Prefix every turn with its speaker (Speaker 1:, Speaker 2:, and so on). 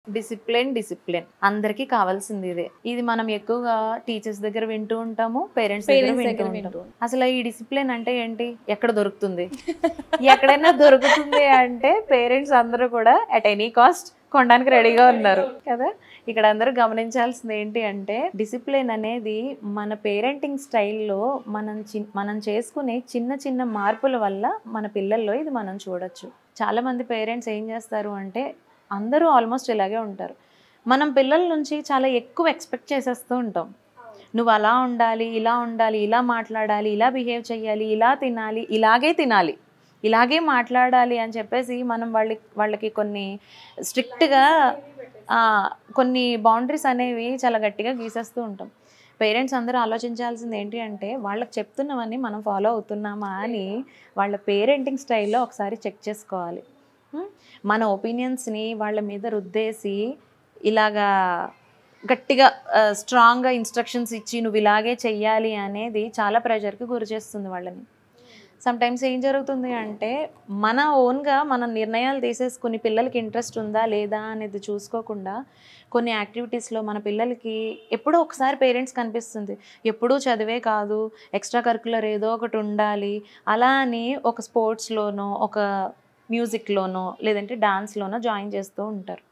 Speaker 1: Discipline, discipline. అందరికీ కావాల్సింది ఇదే. ఇది మనం ఎక్కువగా టీచర్స్ దగ్గర వింటూ ఉంటాము, పేరెంట్స్ దగ్గర వింటూ ఉంటాం. అసలు ఈ డిసిప్లిన్ అంటే ఏంటి? ఎక్కడ దొరుకుతుంది? ఎక్కడైనా దొరుకుతుంది అంటే పేరెంట్స్ అందరూ కూడా అట్ ఎనీ కాస్ట్ కొనడానికి రెడీగా ఉన్నారు కదా. ఇక్కడ అందరూ గమనించాల్సింది ఏంటి అంటే, డిసిప్లిన్ అనేది మన పేరెంటింగ్ స్టైల్లో మనం చేసుకునే చిన్న చిన్న మార్పుల వల్ల మన పిల్లల్లో ఇది మనం చూడొచ్చు. చాలా మంది పేరెంట్స్ ఏం చేస్తారు అంటే, అందరూ ఆల్మోస్ట్ ఇలాగే ఉంటారు. మనం పిల్లల నుంచి చాలా ఎక్కువ ఎక్స్పెక్ట్ చేసేస్తూ ఉంటాం. నువ్వు అలా ఉండాలి, ఇలా ఉండాలి, ఇలా మాట్లాడాలి, ఇలా బిహేవ్ చేయాలి, ఇలా తినాలి, ఇలాగే తినాలి, ఇలాగే మాట్లాడాలి అని చెప్పేసి మనం వాళ్ళకి కొన్ని స్ట్రిక్ట్గా కొన్ని బౌండరీస్ అనేవి చాలా గట్టిగా గీసేస్తూ ఉంటాం. పేరెంట్స్ అందరూ ఆలోచించాల్సింది ఏంటి అంటే, వాళ్ళకి చెప్తున్నవన్నీ మనం ఫాలో అవుతున్నామా అని వాళ్ళ పేరెంటింగ్ స్టైల్లో ఒకసారి చెక్ చేసుకోవాలి. మన ఒపీనియన్స్ని వాళ్ళ మీద రుద్దేసి ఇలాగా గట్టిగా స్ట్రాంగ్గా ఇన్స్ట్రక్షన్స్ ఇచ్చి నువ్వు ఇలాగే చెయ్యాలి అనేది చాలా ప్రెషర్కి గురి చేస్తుంది వాళ్ళని. సమ్టైమ్స్ ఏం జరుగుతుంది అంటే, మన ఓన్గా మన నిర్ణయాలు తీసేసుకుని పిల్లలకి ఇంట్రెస్ట్ ఉందా లేదా అనేది చూసుకోకుండా కొన్ని యాక్టివిటీస్లో మన పిల్లలకి ఎప్పుడో ఒకసారి పేరెంట్స్ కనిపిస్తుంది, ఎప్పుడూ చదివే కాదు, ఎక్స్ట్రా కరికులర్ ఏదో ఒకటి ఉండాలి, అలా అని ఒక స్పోర్ట్స్లోనో ఒక మ్యూజిక్లోనో లేదంటే డాన్స్లోనో జాయిన్ చేస్తూ ఉంటారు.